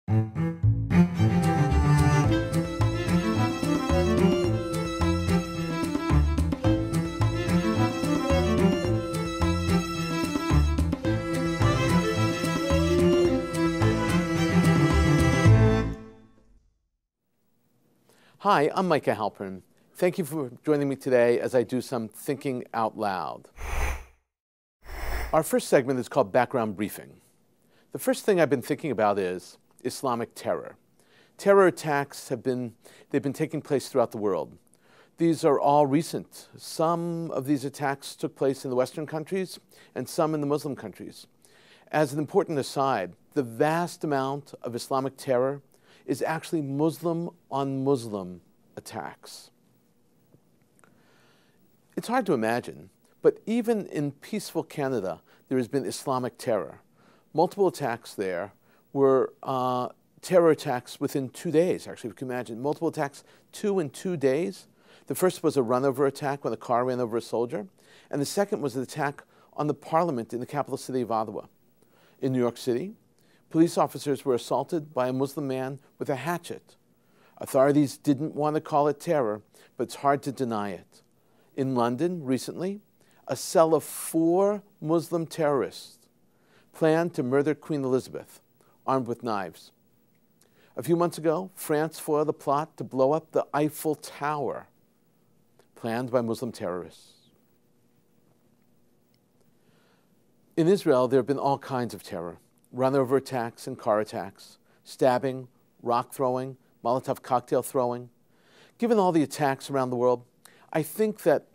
Hi, I'm Micah Halpern. Thank you for joining me today as I do some thinking out loud. Our first segment is called Background Briefing. The first thing I've been thinking about is Islamic terror. Terror attacks they've been taking place throughout the world. These are all recent. Some of these attacks took place in the Western countries and some in the Muslim countries. As an important aside, the vast amount of Islamic terror is actually Muslim on Muslim attacks. It's hard to imagine, but even in peaceful Canada, there has been Islamic terror. Multiple attacks there were terror attacks within 2 days, actually, if you can imagine. Multiple attacks, 2 in 2 days. The first was a run-over attack when a car ran over a soldier, and the second was an attack on the parliament in the capital city of Ottawa. In New York City, police officers were assaulted by a Muslim man with a hatchet. Authorities didn't want to call it terror, but it's hard to deny it. In London, recently, a cell of 4 Muslim terrorists planned to murder Queen Elizabeth, armed with knives. A few months ago, France foiled a plot to blow up the Eiffel Tower, planned by Muslim terrorists. In Israel, there have been all kinds of terror. Run-over attacks and car attacks, stabbing, rock throwing, Molotov cocktail throwing. Given all the attacks around the world, I think that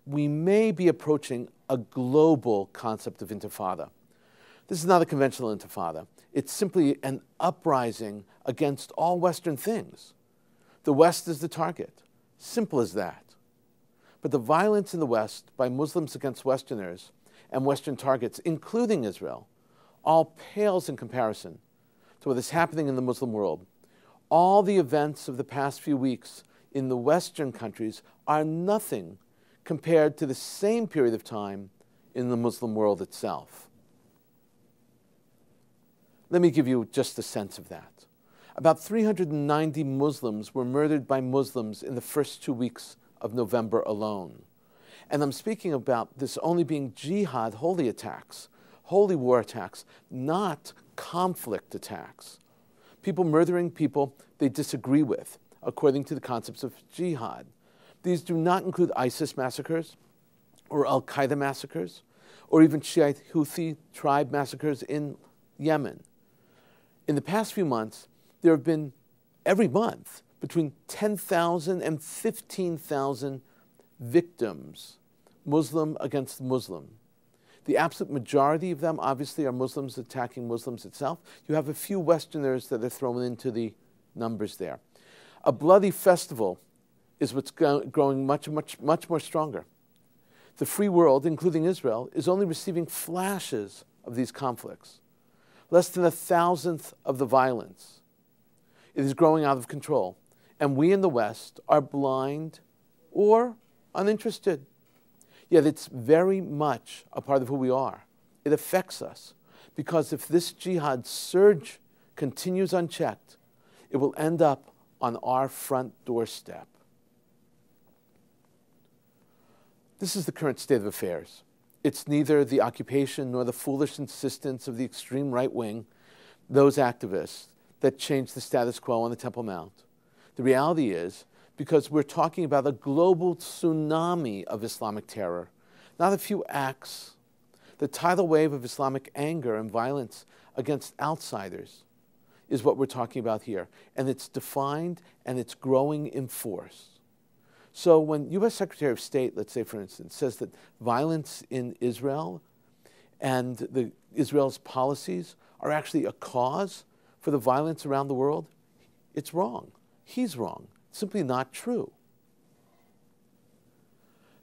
we may be approaching a global concept of intifada. This is not a conventional intifada. It's simply an uprising against all Western things. The West is the target. Simple as that. But the violence in the West by Muslims against Westerners and Western targets, including Israel, all pales in comparison to what is happening in the Muslim world. All the events of the past few weeks in the Western countries are nothing compared to the same period of time in the Muslim world itself. Let me give you just a sense of that. About 390 Muslims were murdered by Muslims in the first 2 weeks of November alone. And I'm speaking about this only being jihad, holy attacks, holy war attacks, not conflict attacks. People murdering people they disagree with, according to the concepts of jihad. These do not include ISIS massacres, or Al-Qaeda massacres, or even Shiite Houthi tribe massacres in Yemen. In the past few months, there have been, every month, between 10,000 and 15,000 victims, Muslim against Muslim. The absolute majority of them, obviously, are Muslims attacking Muslims itself. You have a few Westerners that are thrown into the numbers there. A bloody festival is what's growing much more stronger. The free world, including Israel, is only receiving flashes of these conflicts. Less than 1,000th of the violence. It is growing out of control. And we in the West are blind or uninterested. Yet it's very much a part of who we are. It affects us. Because if this jihad surge continues unchecked, it will end up on our front doorstep. This is the current state of affairs. It's neither the occupation nor the foolish insistence of the extreme right wing, those activists, that changed the status quo on the Temple Mount. The reality is, because we're talking about a global tsunami of Islamic terror, not a few acts. The tidal wave of Islamic anger and violence against outsiders is what we're talking about here. And it's defined and it's growing in force. So when U.S. Secretary of State, let's say, for instance, says that violence in Israel and Israel's policies are actually a cause for the violence around the world, it's wrong. He's wrong. It's simply not true.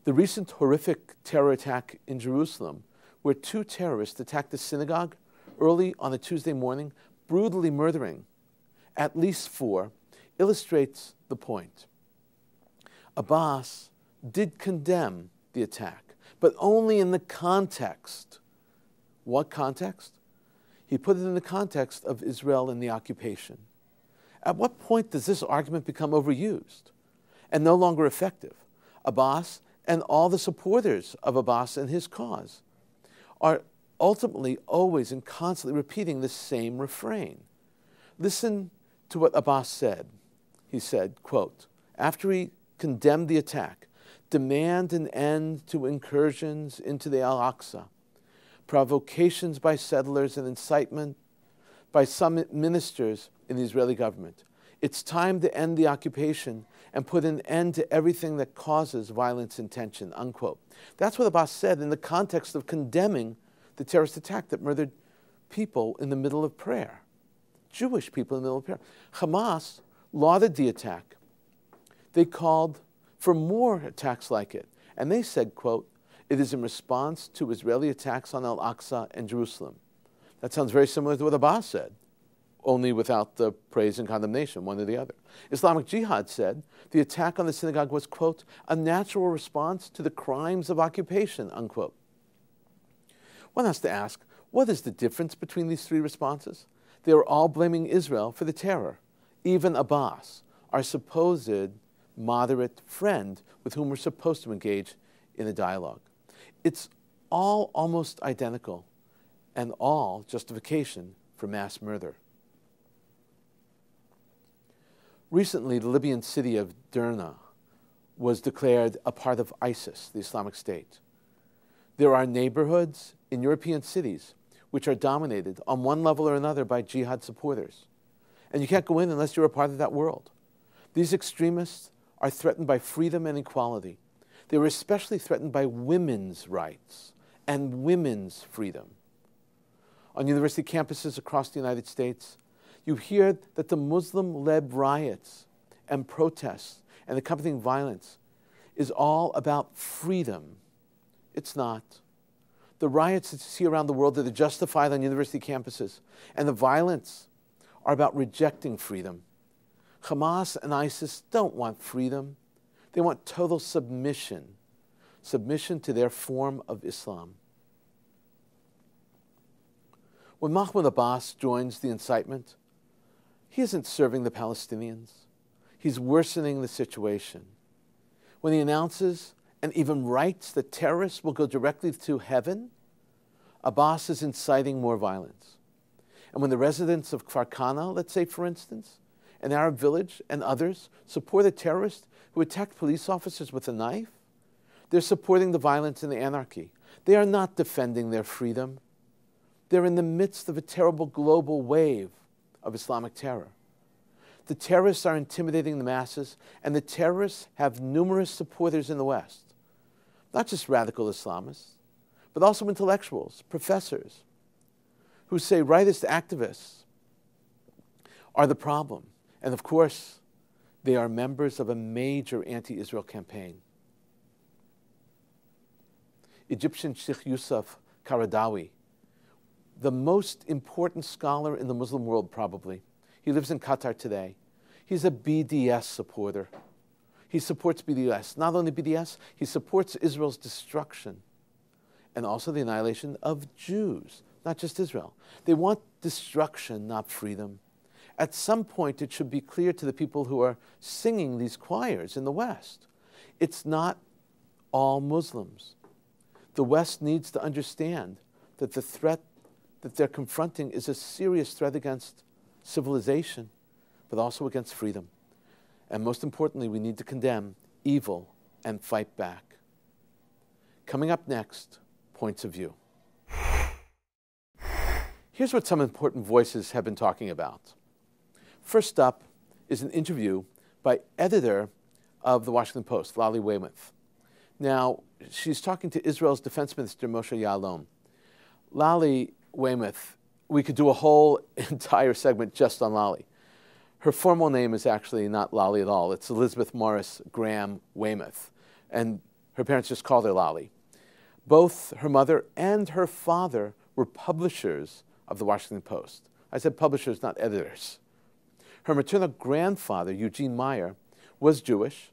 The recent horrific terror attack in Jerusalem, where 2 terrorists attacked a synagogue early on a Tuesday morning, brutally murdering at least 4, illustrates the point. Abbas did condemn the attack, but only in the context. What context? He put it in the context of Israel and the occupation. At what point does this argument become overused and no longer effective? Abbas and all the supporters of Abbas and his cause are ultimately always and constantly repeating the same refrain. Listen to what Abbas said. He said, quote, after he condemned the attack, demand an end to incursions into the Al-Aqsa, provocations by settlers and incitement by some ministers in the Israeli government. It's time to end the occupation and put an end to everything that causes violence and tension, unquote. That's what Abbas said in the context of condemning the terrorist attack that murdered people in the middle of prayer, Jewish people in the middle of prayer. Hamas lauded the attack. They called for more attacks like it. And they said, quote, it is in response to Israeli attacks on Al-Aqsa and Jerusalem. That sounds very similar to what Abbas said, only without the praise and condemnation, one or the other. Islamic Jihad said the attack on the synagogue was, quote, a natural response to the crimes of occupation, unquote. One has to ask, what is the difference between these three responses? They were all blaming Israel for the terror. Even Abbas, our supposed moderate friend with whom we're supposed to engage in a dialogue. It's all almost identical and all justification for mass murder. Recently, the Libyan city of Derna was declared a part of ISIS, the Islamic State. There are neighborhoods in European cities which are dominated on one level or another by jihad supporters. And you can't go in unless you're a part of that world. These extremists are threatened by freedom and equality. They were especially threatened by women's rights and women's freedom. On university campuses across the United States, you hear that the Muslim-led riots and protests and accompanying violence is all about freedom. It's not. The riots that you see around the world that are justified on university campuses and the violence are about rejecting freedom. Hamas and ISIS don't want freedom. They want total submission, submission to their form of Islam. When Mahmoud Abbas joins the incitement, he isn't serving the Palestinians. He's worsening the situation. When he announces and even writes that terrorists will go directly to heaven, Abbas is inciting more violence. And when the residents of Kfar Kana, let's say for instance, an Arab village and others support a terrorist who attacked police officers with a knife, they're supporting the violence and the anarchy. They are not defending their freedom. They're in the midst of a terrible global wave of Islamic terror. The terrorists are intimidating the masses, and the terrorists have numerous supporters in the West. Not just radical Islamists, but also intellectuals, professors, who say rightist activists are the problem. And of course, they are members of a major anti-Israel campaign. Egyptian Sheikh Yusuf Qaradawi, the most important scholar in the Muslim world probably. He lives in Qatar today. He's a BDS supporter. He supports BDS. Not only BDS, he supports Israel's destruction and also the annihilation of Jews, not just Israel. They want destruction, not freedom. At some point, it should be clear to the people who are singing these choirs in the West, it's not all Muslims. The West needs to understand that the threat that they're confronting is a serious threat against civilization, but also against freedom. And most importantly, we need to condemn evil and fight back. Coming up next, points of view. Here's what some important voices have been talking about. First up is an interview by editor of the Washington Post, Lali Weymouth. Now, she's talking to Israel's Defense Minister, Moshe Ya'alon. Lali Weymouth, we could do a whole entire segment just on Lali. Her formal name is actually not Lali at all. It's Elizabeth Morris Graham Weymouth, and her parents just called her Lali. Both her mother and her father were publishers of the Washington Post. I said publishers, not editors. Her maternal grandfather, Eugene Meyer, was Jewish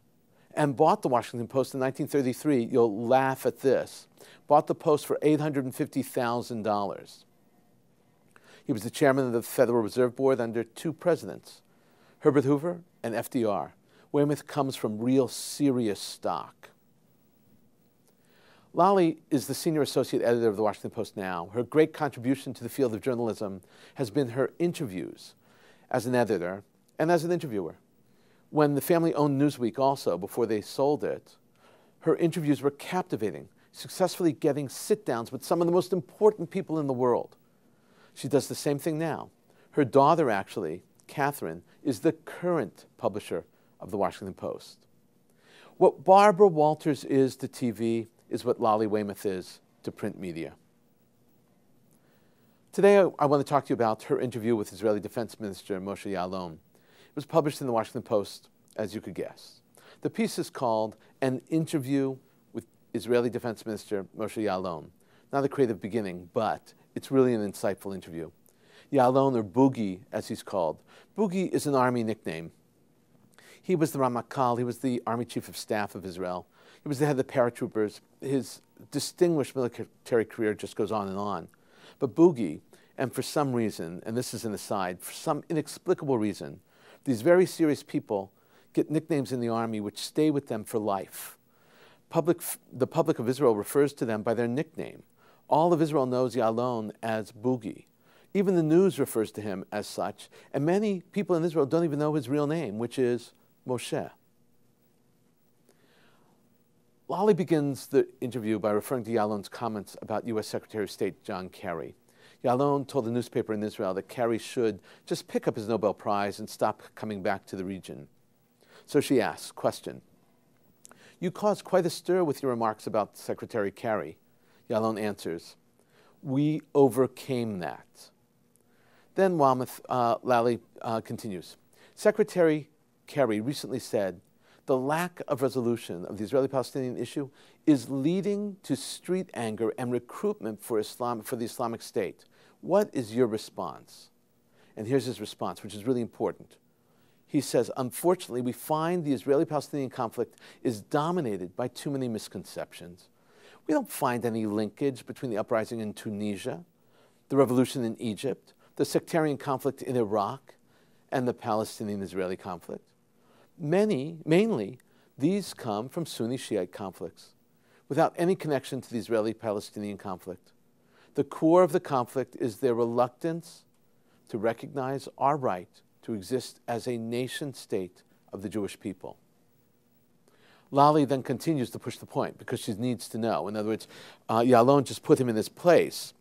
and bought the Washington Post in 1933. You'll laugh at this. Bought the Post for $850,000. He was the chairman of the Federal Reserve Board under two presidents, Herbert Hoover and FDR. Weymouth comes from real serious stock. Lolly is the senior associate editor of the Washington Post now. Her great contribution to the field of journalism has been her interviews as an editor and as an interviewer. When the family owned Newsweek also, before they sold it, her interviews were captivating, successfully getting sit-downs with some of the most important people in the world. She does the same thing now. Her daughter, actually, Catherine, is the current publisher of the Washington Post. What Barbara Walters is to TV is what Lolly Weymouth is to print media. Today, I want to talk to you about her interview with Israeli Defense Minister Moshe Ya'alon. It was published in the Washington Post, as you could guess. The piece is called An Interview with Israeli Defense Minister Moshe Ya'alon. Not a creative beginning, but it's really an insightful interview. Ya'alon, or Boogie, as he's called. Boogie is an army nickname. He was the Ramakal, he was the Army Chief of Staff of Israel. He was the head of the paratroopers. His distinguished military career just goes on and on. But Boogie, and for some reason, and this is an aside, for some inexplicable reason, these very serious people get nicknames in the army which stay with them for life. The public of Israel refers to them by their nickname. All of Israel knows Ya'alon as Boogie. Even the news refers to him as such, and many people in Israel don't even know his real name, which is Moshe. Lolly begins the interview by referring to Ya'alon's comments about U.S. Secretary of State John Kerry. Ya'alon told a newspaper in Israel that Kerry should just pick up his Nobel Prize and stop coming back to the region. So she asks, question, "You caused quite a stir with your remarks about Secretary Kerry." Ya'alon answers, "We overcame that." Then Lolly continues, "Secretary Kerry recently said, the lack of resolution of the Israeli-Palestinian issue is leading to street anger and recruitment for the Islamic State. What is your response?" And here's his response, which is really important. He says, "Unfortunately, we find the Israeli-Palestinian conflict is dominated by too many misconceptions. We don't find any linkage between the uprising in Tunisia, the revolution in Egypt, the sectarian conflict in Iraq, and the Palestinian-Israeli conflict. Mainly, these come from Sunni Shiite conflicts, without any connection to the Israeli-Palestinian conflict. The core of the conflict is their reluctance to recognize our right to exist as a nation-state of the Jewish people." Lolly then continues to push the point because she needs to know. In other words, Ya'alon just put him in his place.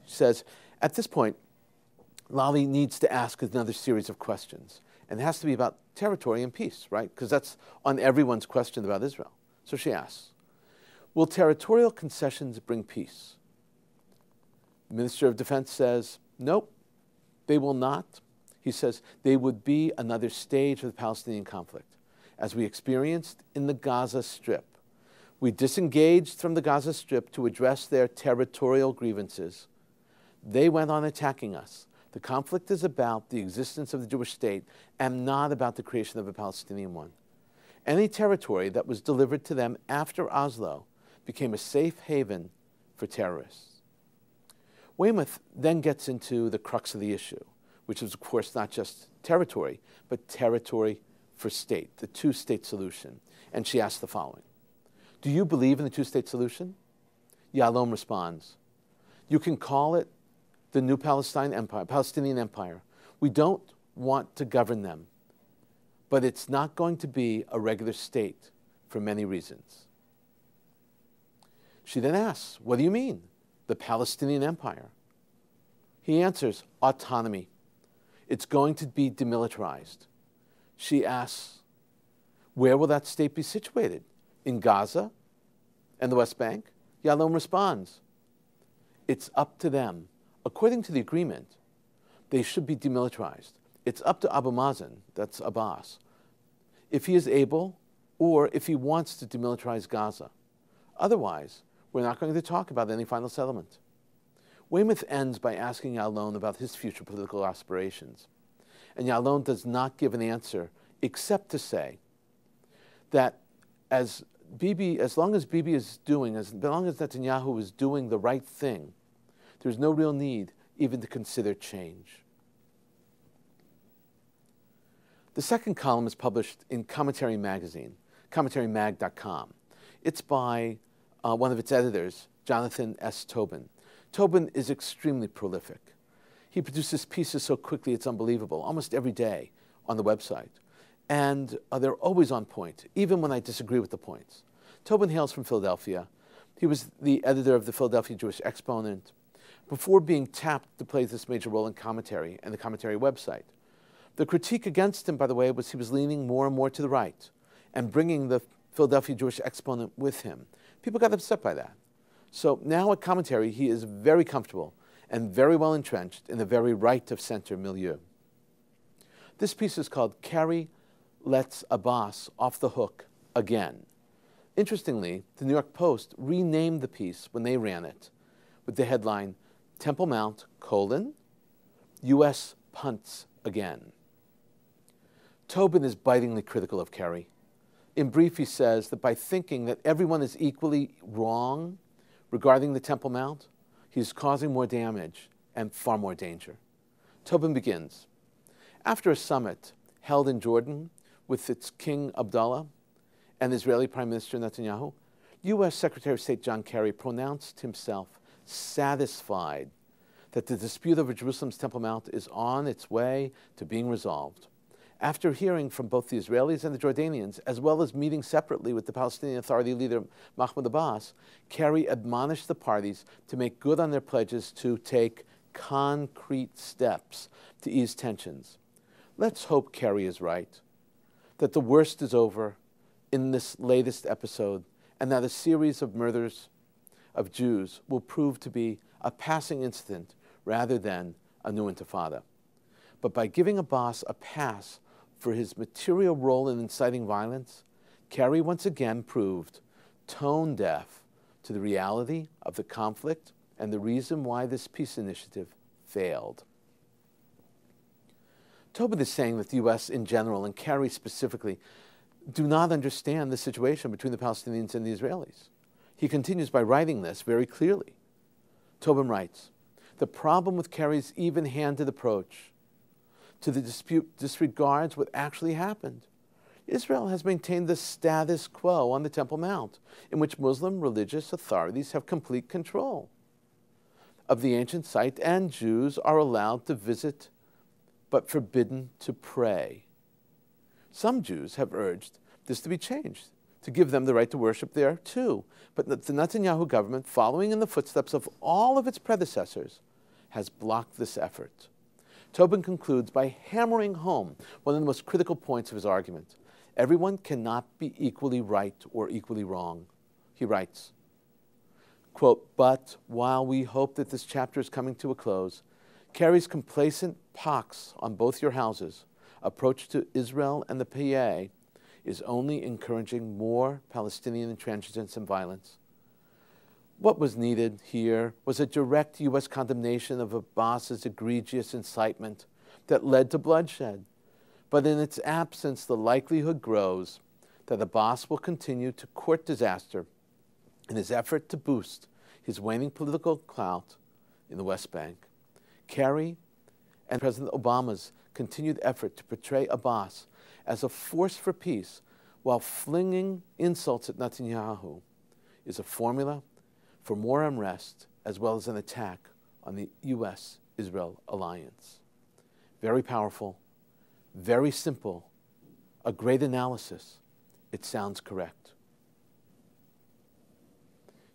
She says, at this point, Lolly needs to ask another series of questions. And it has to be about territory and peace, right? Because that's on everyone's question about Israel. So she asks, will territorial concessions bring peace? The Minister of Defense says, nope, they will not. He says they would be another stage of the Palestinian conflict, as we experienced in the Gaza Strip. We disengaged from the Gaza Strip to address their territorial grievances. They went on attacking us. The conflict is about the existence of the Jewish state and not about the creation of a Palestinian one. Any territory that was delivered to them after Oslo became a safe haven for terrorists. Weymouth then gets into the crux of the issue, which is, of course, not just territory, but territory for state, the two-state solution. And she asks the following, do you believe in the two-state solution? Ya'alon responds, you can call it the new Palestinian Empire. We don't want to govern them, but it's not going to be a regular state for many reasons. She then asks, what do you mean, the Palestinian Empire? He answers, autonomy. It's going to be demilitarized. She asks, where will that state be situated? In Gaza and the West Bank? Ya'alon responds, it's up to them. According to the agreement, they should be demilitarized. It's up to Abu Mazen, that's Abbas, if he is able or if he wants to demilitarize Gaza. Otherwise, we're not going to talk about any final settlement. Weymouth ends by asking Ya'alon about his future political aspirations. And Ya'alon does not give an answer except to say that as long as Bibi is doing, as long as Netanyahu is doing the right thing, there's no real need even to consider change. The second column is published in Commentary magazine, commentarymag.com. It's by one of its editors, Jonathan S. Tobin. Tobin is extremely prolific. He produces pieces so quickly it's unbelievable, almost every day on the website. And they're always on point, even when I disagree with the points. Tobin hails from Philadelphia. He was the editor of the Philadelphia Jewish Exponent before being tapped to play this major role in commentary and the commentary website. The critique against him, by the way, was he was leaning more and more to the right and bringing the Philadelphia Jewish Exponent with him. People got upset by that. So now at commentary, he is very comfortable and very well entrenched in the very right-of-center milieu. This piece is called Kerry Lets Abbas Off the Hook Again. Interestingly, the New York Post renamed the piece when they ran it with the headline, Temple Mount, U.S. punts again. Tobin is bitingly critical of Kerry. In brief, he says that by thinking that everyone is equally wrong regarding the Temple Mount, he's causing more damage and far more danger. Tobin begins, after a summit held in Jordan with its King Abdullah and Israeli Prime Minister Netanyahu, U.S. Secretary of State John Kerry pronounced himself satisfied that the dispute over Jerusalem's Temple Mount is on its way to being resolved. After hearing from both the Israelis and the Jordanians, as well as meeting separately with the Palestinian Authority leader Mahmoud Abbas, Kerry admonished the parties to make good on their pledges to take concrete steps to ease tensions. Let's hope Kerry is right, that the worst is over in this latest episode, and that a series of murders of Jews will prove to be a passing incident rather than a new intifada. But by giving Abbas a pass for his material role in inciting violence, Kerry once again proved tone deaf to the reality of the conflict and the reason why this peace initiative failed. Tobin is saying that the U.S. in general, and Kerry specifically, do not understand the situation between the Palestinians and the Israelis. He continues by writing this very clearly. Tobin writes, the problem with Kerry's even-handed approach to the dispute disregards what actually happened. Israel has maintained the status quo on the Temple Mount, in which Muslim religious authorities have complete control of the ancient site, and Jews are allowed to visit but forbidden to pray. Some Jews have urged this to be changed, to give them the right to worship there too. But the Netanyahu government, following in the footsteps of all of its predecessors, has blocked this effort. Tobin concludes by hammering home one of the most critical points of his argument. Everyone cannot be equally right or equally wrong. He writes, quote, but while we hope that this chapter is coming to a close, Kerry's complacent pox on both your houses approach to Israel and the PA is only encouraging more Palestinian intransigence and violence. What was needed here was a direct U.S. condemnation of Abbas's egregious incitement that led to bloodshed. But in its absence, the likelihood grows that Abbas will continue to court disaster in his effort to boost his waning political clout in the West Bank. Kerry and President Obama's continued effort to portray Abbas as a force for peace while flinging insults at Netanyahu is a formula for more unrest, as well as an attack on the U.S.-Israel alliance. Very powerful, very simple, a great analysis. It sounds correct.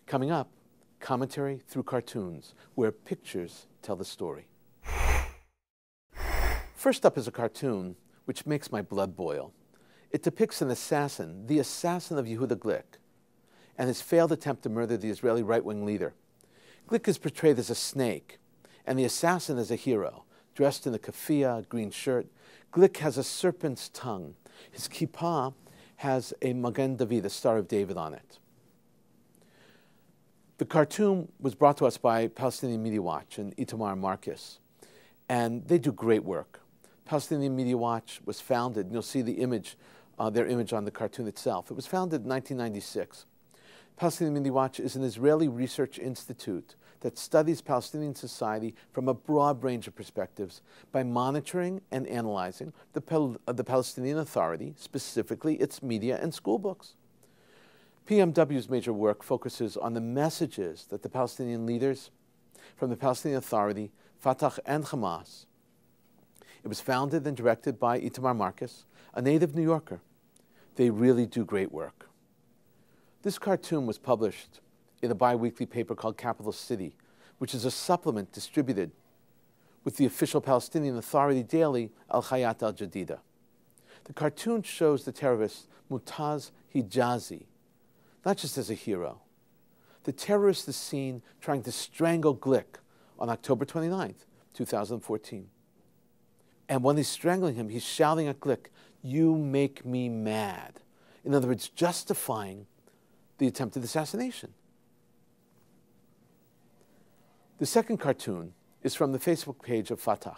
Coming up, commentary through cartoons, where pictures tell the story. First up is a cartoon which makes my blood boil. It depicts an assassin, the assassin of Yehuda Glick, and his failed attempt to murder the Israeli right-wing leader. Glick is portrayed as a snake, and the assassin as a hero, dressed in a keffiyeh, green shirt. Glick has a serpent's tongue. His kippah has a Magen David, a Star of David, on it. The cartoon was brought to us by Palestinian Media Watch and Itamar Marcus, and they do great work. Palestinian Media Watch was founded, and you'll see the image, their image on the cartoon itself. It was founded in 1996. Palestinian Community Watch is an Israeli research institute that studies Palestinian society from a broad range of perspectives by monitoring and analyzing the Palestinian Authority, specifically its media and school books. PMW's major work focuses on the messages that the Palestinian leaders from the Palestinian Authority, Fatah and Hamas. It was founded and directed by Itamar Marcus, a native New Yorker. They really do great work. This cartoon was published in a bi-weekly paper called Capital City, which is a supplement distributed with the official Palestinian Authority daily, Al-Hayat Al-Jadida. The cartoon shows the terrorist Mutaz Hijazi, not just as a hero. The terrorist is seen trying to strangle Glick on October 29th, 2014. And when he's strangling him, he's shouting at Glick, "You make me mad." In other words, justifying the attempted assassination. The second cartoon is from the Facebook page of Fatah.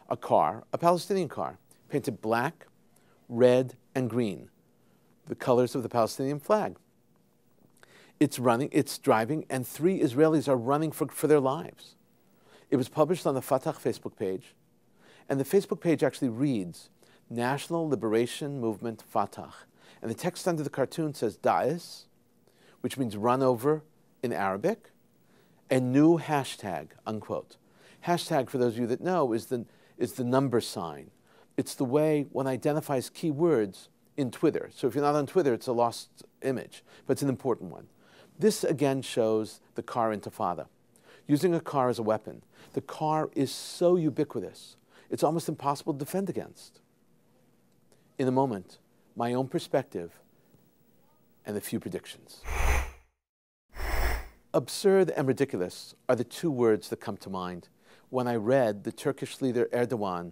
A car, a Palestinian car, painted black, red, and green, the colors of the Palestinian flag. It's driving, and 3 Israelis are running for their lives. It was published on the Fatah Facebook page, and the Facebook page actually reads, National Liberation Movement Fatah. And the text under the cartoon says Daesh, which means run over in Arabic, and new hashtag, unquote. Hashtag, for those of you that know, is the number sign. It's the way one identifies keywords in Twitter. So if you're not on Twitter, it's a lost image, but it's an important one. This again shows the car intifada. Using a car as a weapon. The car is so ubiquitous, it's almost impossible to defend against. In a moment, my own perspective and a few predictions. Absurd and ridiculous are the 2 words that come to mind when I read the Turkish leader Erdogan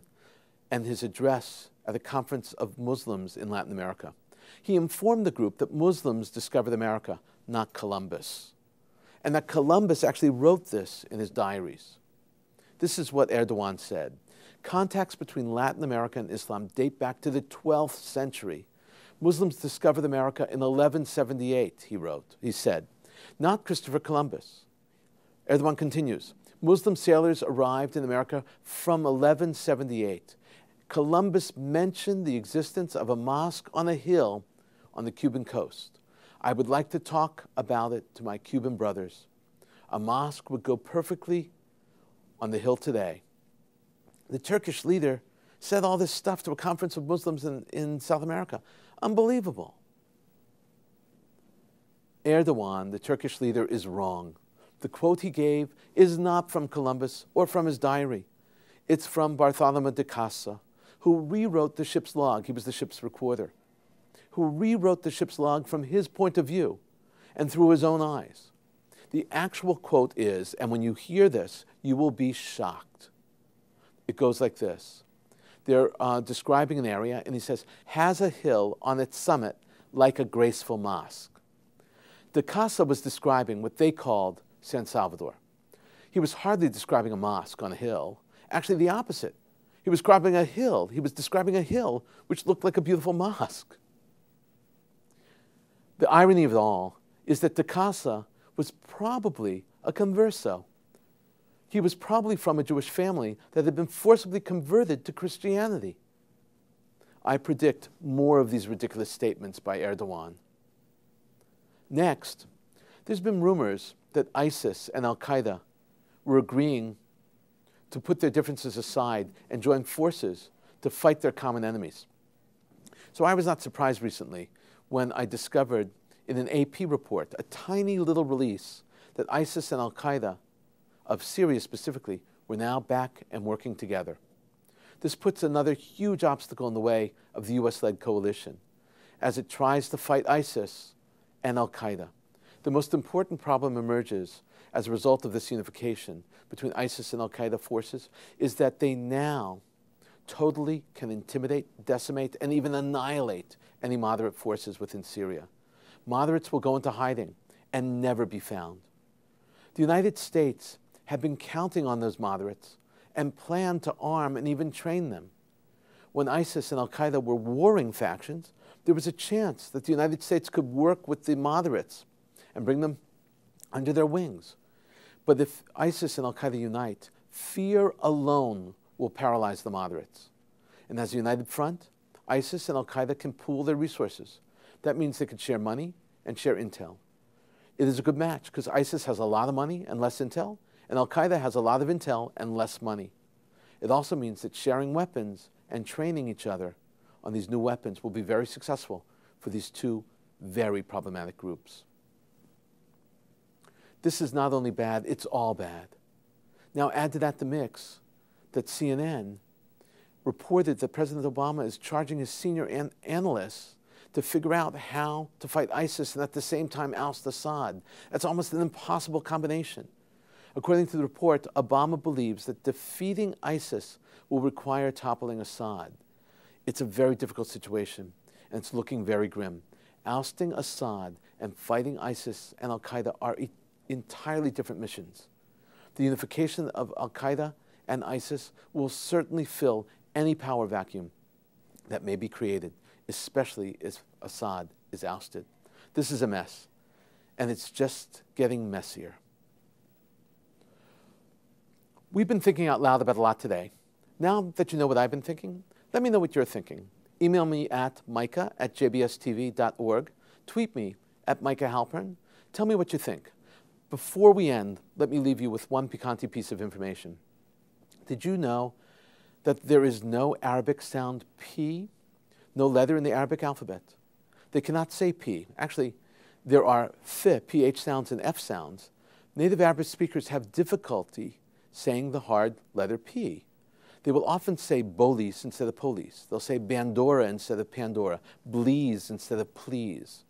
and his address at a conference of Muslims in Latin America. He informed the group that Muslims discovered America, not Columbus, and that Columbus actually wrote this in his diaries. This is what Erdogan said. Contacts between Latin America and Islam date back to the 12th century. Muslims discovered America in 1178, he wrote. He said, not Christopher Columbus. Erdogan continues, Muslim sailors arrived in America from 1178. Columbus mentioned the existence of a mosque on a hill on the Cuban coast. I would like to talk about it to my Cuban brothers. A mosque would go perfectly on the hill today. The Turkish leader said all this stuff to a conference of Muslims in South America. Unbelievable. Erdogan, the Turkish leader, is wrong. The quote he gave is not from Columbus or from his diary. It's from Bartholomew de Casa, who rewrote the ship's log. He was the ship's recorder, who rewrote the ship's log from his point of view and through his own eyes. The actual quote is, and when you hear this, you will be shocked. It goes like this. They're describing an area, and he says, has a hill on its summit like a graceful mosque. De Casa was describing what they called San Salvador. He was hardly describing a mosque on a hill. Actually, the opposite. He was describing a hill. He was describing a hill which looked like a beautiful mosque. The irony of it all is that De Casa was probably a converso. He was probably from a Jewish family that had been forcibly converted to Christianity. I predict more of these ridiculous statements by Erdogan. Next, there's been rumors that ISIS and Al-Qaeda were agreeing to put their differences aside and join forces to fight their common enemies. So I was not surprised recently when I discovered in an AP report, a tiny little release, that ISIS and Al-Qaeda, of Syria specifically, were now back and working together. This puts another huge obstacle in the way of the US-led coalition as it tries to fight ISIS and Al-Qaeda. The most important problem emerges as a result of this unification between ISIS and Al-Qaeda forces is that they now totally can intimidate, decimate, and even annihilate any moderate forces within Syria. Moderates will go into hiding and never be found. The United States had been counting on those moderates and planned to arm and even train them. When ISIS and Al-Qaeda were warring factions, there was a chance that the United States could work with the moderates and bring them under their wings. But if ISIS and al-Qaeda unite, fear alone will paralyze the moderates. And as a united front, ISIS and al-Qaeda can pool their resources. That means they could share money and share intel. It is a good match because ISIS has a lot of money and less intel, and al-Qaeda has a lot of intel and less money. It also means that sharing weapons and training each other on these new weapons will be very successful for these two very problematic groups. This is not only bad, it's all bad. Now add to that the mix that CNN reported that President Obama is charging his senior analysts to figure out how to fight ISIS and at the same time oust Assad. That's almost an impossible combination. According to the report, Obama believes that defeating ISIS will require toppling Assad. It's a very difficult situation, and it's looking very grim. Ousting Assad and fighting ISIS and al-Qaeda are entirely different missions. The unification of al-Qaeda and ISIS will certainly fill any power vacuum that may be created, especially if Assad is ousted. This is a mess, and it's just getting messier. We've been thinking out loud about a lot today. Now that you know what I've been thinking, let me know what you're thinking. Email me at micah@jbstv.org. Tweet me at Micah Halpern. Tell me what you think. Before we end, let me leave you with one picante piece of information. Did you know that there is no Arabic sound P, no letter in the Arabic alphabet? They cannot say P. Actually, there are PH sounds and F sounds. Native Arabic speakers have difficulty saying the hard letter P. They will often say bolis instead of police. They'll say Bandora instead of Pandora, blease instead of please.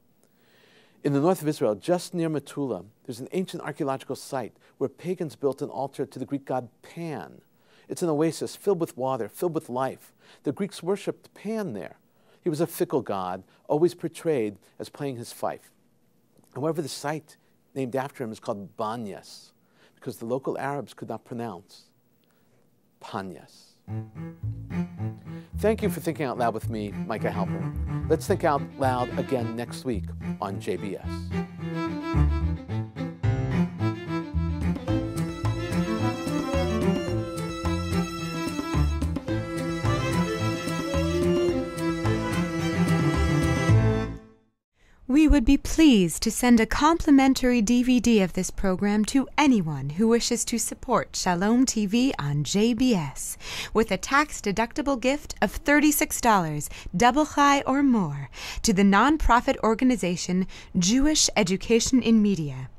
In the north of Israel, just near Metula, there's an ancient archaeological site where pagans built an altar to the Greek god Pan. It's an oasis filled with water, filled with life. The Greeks worshipped Pan there. He was a fickle god, always portrayed as playing his fife. However, the site named after him is called Banyas, because the local Arabs could not pronounce Panyas. Thank you for thinking out loud with me, Micah Halpern. Let's think out loud again next week on JBS. We would be pleased to send a complimentary DVD of this program to anyone who wishes to support Shalom TV on JBS with a tax-deductible gift of $36, double high or more, to the nonprofit organization Jewish Education in Media.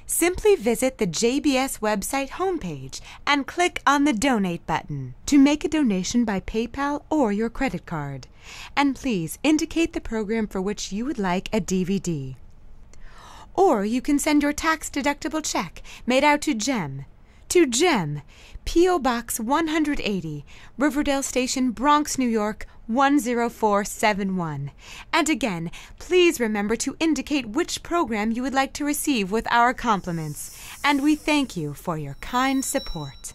Simply visit the JBS website homepage and click on the Donate button to make a donation by PayPal or your credit card. And please indicate the program for which you would like a DVD. Or you can send your tax-deductible check made out to GEM, P.O. Box 180, Riverdale Station, Bronx, New York, 10471. And again, please remember to indicate which program you would like to receive with our compliments. And we thank you for your kind support.